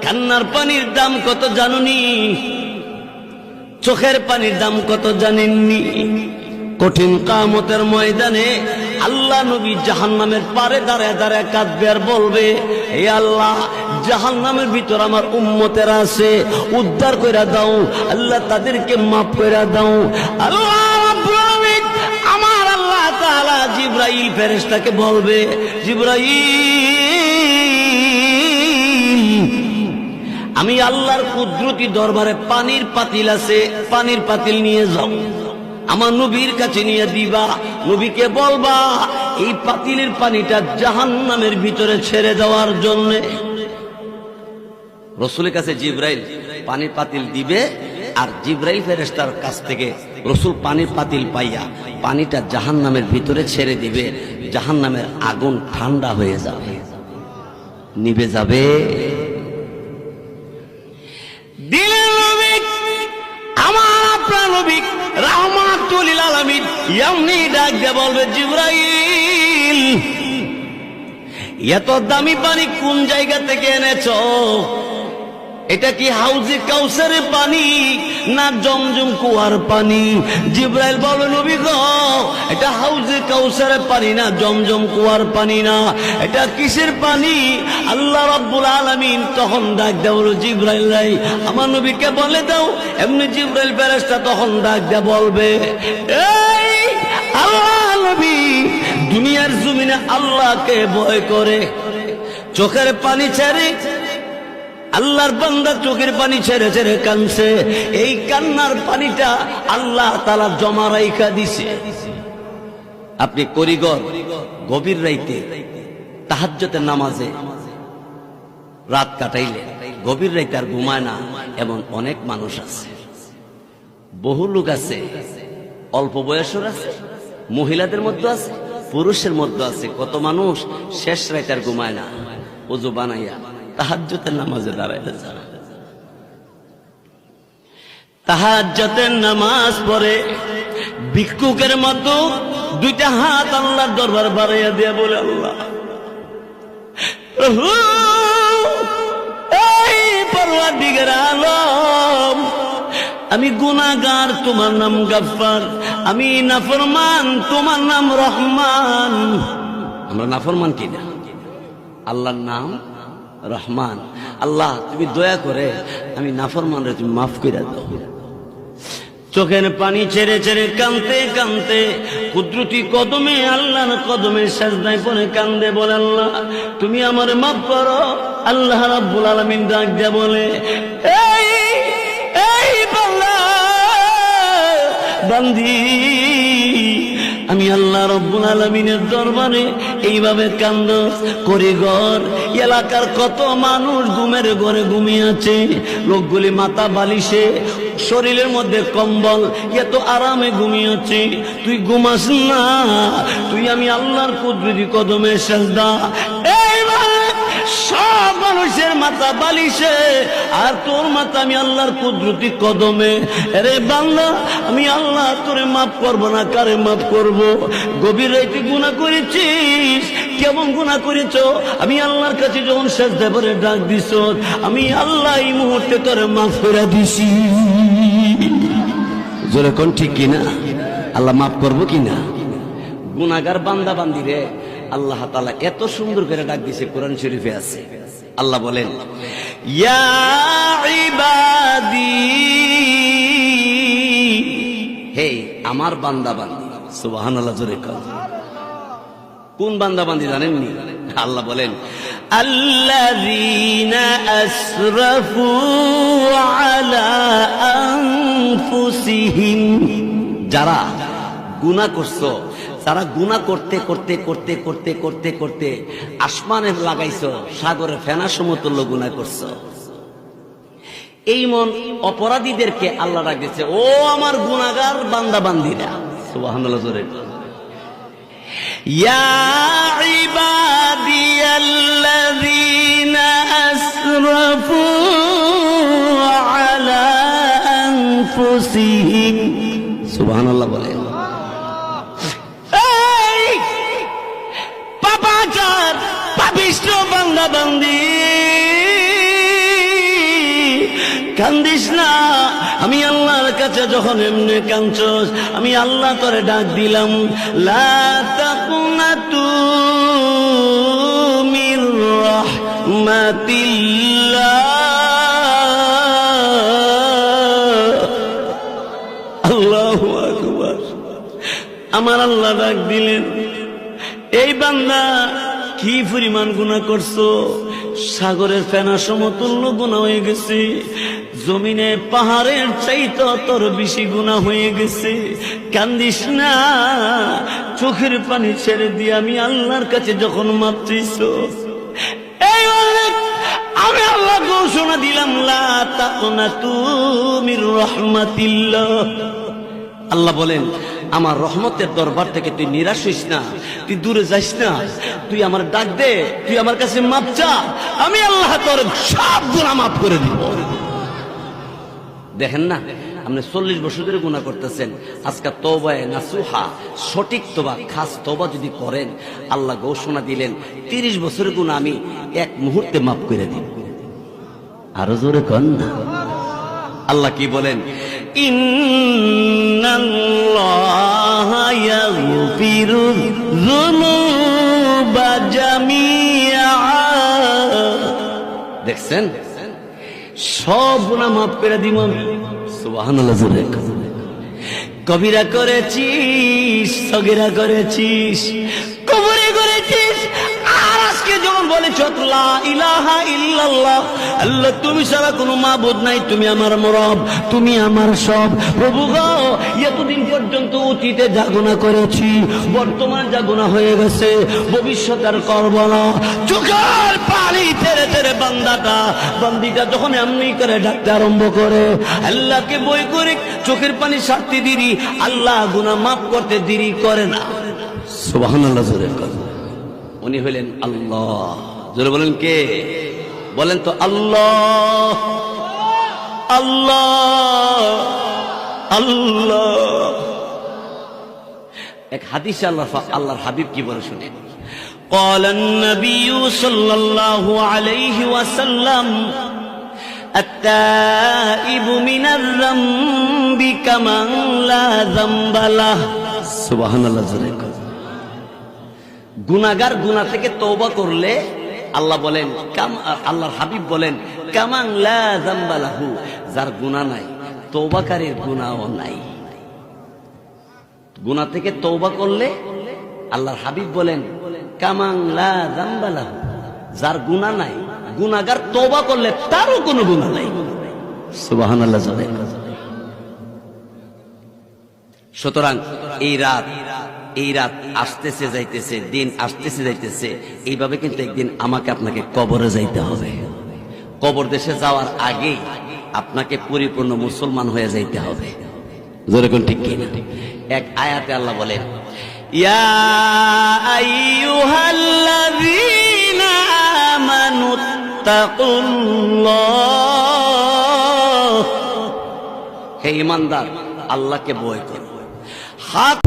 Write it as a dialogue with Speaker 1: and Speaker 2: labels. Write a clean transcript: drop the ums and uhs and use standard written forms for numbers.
Speaker 1: কান্নার পানির দাম কত জানুনি? চোখের পানির দাম কত জানেননি? কঠিন কিয়ামতের ময়দানে আল্লাহ নবী জাহান্নামের পারে দাঁড়ায় দাঁড়ায় কাঁদবে আর বলবে, হে আল্লাহ, জাহান্নামের ভিতর আমার উম্মতেরা আছে, উদ্ধার কইরা দাও আল্লাহ, তাদেরকে মাফ কইরা দাও। আল্লাহ রাব্বুল আলামিন, আমার আল্লাহ তাআলা জিবরাইল ফেরেশতাকে বলবে, জিবরাইল, আমি আল্লাহর কুদরতি দরবারে পানির পাতিল আছে, পানির পাতিল নিয়ে যাও, আমার নবীর কাছে নিয়ে দিবা। নবীকে বলবা এই পাতিলের পানিটা জাহান্নামের ভিতরে ছেড়ে দেওয়ার জন্য। রাসূলের কাছে জিবরাইল পানির পাতিল দিবে, আর জিবরাইল ফেরেশতার কাছ থেকে রাসূল পানির পাতিল পাইয়া পানিটা জাহান্নামের ভিতরে ছেড়ে দিবে। জাহান্নামের আগুন ঠান্ডা হয়ে যাবে, নিভে যাবে। দিলের নবী, আমার আপনার নবী রাহমাতুল লিল আলামিন এমনি ডাক দিয়ে বলবে, জিবরাইল, এত দামি পানি কোন জায়গা থেকে এনেছো? এটা কি হাউজে কাউসারের পানি না জমজম কুয়ার পানি? জিবরাইল বলে, নবী গো, এটা হাউজে কাউসারের পানি না, জমজম কুয়ার পানি না, এটা কিসের পানি? আল্লাহ রাব্বুল আলামিন তখন ডাক দেয়, বলো জিবরাইল রে, আমার নবীকে বলে দাও। এমনি জিবরাইল ফেরেশতা তখন ডাক দেয় বলবে, এই আল্লাহ নবী দুনিয়ার জমিনে আল্লাহকে ভয় করে চোখের পানি ছেড়ে, আল্লাহর বান্দা চোখের পানি ছেড়ে ছেড়ে কাঁদছে, এই কান্নার পানিটা আল্লাহ তাআলা জমা রাইখা দিছে। আপনি করিগর গভীর রাইতে তাহাজ্জুদের নামাজে রাত কাটাইলে গভীর রাইতে আর ঘুমায় না, এমন অনেক মানুষ আছে। বহু লোক আছে, অল্প বয়সের আছে, মহিলাদের মধ্যে আছে, পুরুষের মধ্যে আছে। কত মানুষ শেষ রাইতে আর ঘুমায় না, ওযু বানাইয়া তাহাজ্জুদের নামাজে দাঁড়াইতে যায়। তাহাজ্জুদের নামাজ পড়ে ভিক্ষুকের মতো দুইটা হাত আল্লাহর দরবার বাড়াইয়া দিয়ে বলে, আল্লাহ, এই পরওয়ারদিগার আলম, আমি গুনাহগার, তোমার নাম গাফফার, আমি নাফরমান, তোমার নাম রহমান। আমরা নাফরমান কিনা? আল্লাহর নাম রহমান। আল্লাহ, তুমি দয়া করে আমি নাফরমান রে তুমি মাফ করে দাও। চোখের পানি ছেড়ে ছেড়ে কাঁদতে কাঁদতে কুদরতি কদমে, আল্লাহর কদমে সিজদায় পড়ে কান্দে, বলে, আল্লাহ তুমি আমার মাফ করো। আল্লাহ রাব্বুল আলামিন ডাক দিয়ে বলে, এই এই বান্দা বান্দি, আমি আল্লাহ রাব্বুল আলামিনের দরবারে এইভাবে কান্দস করিগর। এলাকার কত মানুষ ঘুমের ঘরে ঘুমিয়ে আছে, লোকগুলি মাথা বালিশে, শরীরের মধ্যে কম্বল, এত আরামে ঘুমিয়েছে, তুই ঘুমাস না? তুই আমি আল্লাহর কুদরতি কদমে সিজদা। সব মানুষের মাথা বালিশে, আর তোর মাথা আমি আল্লাহর কুদরতি কদমে। আরে বান্দা, আমি আল্লাহ তোরে মাফ করবো না, কারে মাফ করব? গভীর রাতে গুনাহ করেছিস, কেমন গুনাহ করেছ? আমি আল্লাহর কাছে যখন সিজদা করে ডাক দিছ, আমি আল্লাহ এই মুহূর্তে তোরে মাফ করে দিছি। জোরে কোন ঠিক কিনা? আল্লাহ মাফ করবো কিনা? গুনাহগার বান্দা বান্দি রে আল্লাহ তাআলা এত সুন্দর করে ডাক দিয়েছে, কোরআন শরীফে আছে। আল্লাহ বলেন, ইয়া ইবাদি, হে আমার বান্দা বান্দি। সুবহানাল্লাহ, জোরে কোন। কোন বান্দা বান্দি জানেননি? আল্লাহ বলেন, আল্লাযীনা আসরাফু আলা আনফুসিহিম, যারা গুনাহ করছো, যারা গুনাহ করতে করতে করতে করতে করতে করতে আসমানে লাগাইছো, সাগরে ফেনা সমতুল্য গুনাহ করছো, এই মন অপরাধীদেরকে আল্লাহ রাখছে, ও আমার গুনাহগার বান্দা বান্দিরা। সুবহানাল্লাহ, জোরে। ইয়া ইবাদিয়াল্লাযীনা আসরাফু আলা আনফুসিহিম। সুবহানাল্লাহ বলে, পাপাচার পাপিষ্ঠ বান্দা বান্দি, কান্দিস না। আমি আল্লাহর কাছে যখন এমনি কাঁদছস, আমি আল্লাহ তোরে ডাক দিলাম, লা তাকুনাতু মির রাহমাতিল্লাহ। আল্লাহু আকবার। আমার আল্লাহ ডাক দিলেন, এই বান্দা কি পরিমাণ গুনাহ করছো, সাগরের ফেনা সমতুল্য গুনাহ হয়ে গেছে, জমিনে পাহাড়ের চাইতে তোর বেশি গুনাহ হয়ে গেছে। কান্দিস না, চোখের পানি ছেড়ে দিয়ে আমি আল্লাহর কাছে যখন মাপ চাইছো, এই আমি আল্লাহ ঘোষণা দিলাম, লা তাকুনাতু মির রাহমাতিল্লাহ। আল্লাহ বলেন, আমার রহমতের দরবার থেকে তুই নিরাশ হইস না, তুই দূরে যাইস না, তুই আমার ডাক দে, তুই আমার কাছে মাপ চা, আমি আল্লাহ তোর সব গুনাহ মাফ করে দিব। দেখেন না, আপনি 40 বছর ধরে গুনাহ করতেছেন, আজকে তওবায়ে নাসুহা, সঠিক তওবা, খাস তওবা যদি করেন, আল্লাহ ঘোষণা দিলেন 30 বছরের গুনাহ আমি এক মুহূর্তে মাফ করে দিব। আরো জোরে কন না। আল্লাহ কি বলেন, ইন্নাল্লাহা ইয়াগফিরু যুনুবা জামিআ। দেখছেন, সব গুনাহ মাফ করে দিব আমি। সুবহানাল্লাহ। জোরে কবিরা করেছিস, সগীরা করেছিস, কবরে করেছিস, আর আজকে যখন বলেছ লা ইলাহা ইল্লাল্লাহ, আল্লাহ তুমি ছাড়া কোনো মাবুদ নাই, তুমি আমার রব, তুমি আমার সব। প্রভু গো, এতদিন পর্যন্ত অতীতে যা গুনাহ করেছি, বর্তমান যা গুনাহ হয়ে গেছে, ভবিষ্যৎ আর করব না। চোখের পানি তেরে তেরে বান্দিটা যখন এমনি করে ডাকতে আরম্ভ করে, আল্লাহকে বই করে চোখের পানি ছাড়তে দেরি, আল্লাহ গুনাহ মাফ করতে দেরি করে না। সুবহানাল্লাহ। জোরে কথা। উনি হলেন আল্লাহ। জোরে বলেন কে? বলেন তো আল্লাহ, আল্লাহ, আল্লাহ। এক হাদিসে আল্লাহর হাবিব কি বলে শুনেন, قال النبي صلى الله عليه وسلم التائب من الذنب كمن لا ذنب له। সুবহানাল্লাহ। জোরে কথা। গুনাহগার গুনাহ থেকে তওবা করলে আল্লাহ বলেন, আল্লাহর হাবিব বলেন, কামান লা যামবা লাহু, যার গুনাহ নাই, তওবাকারীর গুনাহও নাই। গুনাহ থেকে তওবা করলে আল্লাহর হাবিব বলেন, কামান লা যামবা লাহু, যার গুনাহ নাই, গুনাহগার তওবা করলে তারও কোনো গুনাহ নাই। সুবহানাল্লাহ। সুতরাং এই রাত আসতেছে যাইতেছে, দিন আসতেছে যাইতেছে, এইভাবে কিন্তু একদিন আমাকে আপনাকে কবরে যাইতে হবে। কবর দেশে যাওয়ার আগে আপনাকে পরিপূর্ণ মুসলমান হয়ে যাইতে হবে। যেরকম ঠিক কিনা? এক আয়াতে আল্লাহ বলেন, ইয়া আইয়ুহাল্লাযীনা আমানুত্তাকুল্লাহ, হে ঈমানদার, আল্লাহকে ভয় করো। হাত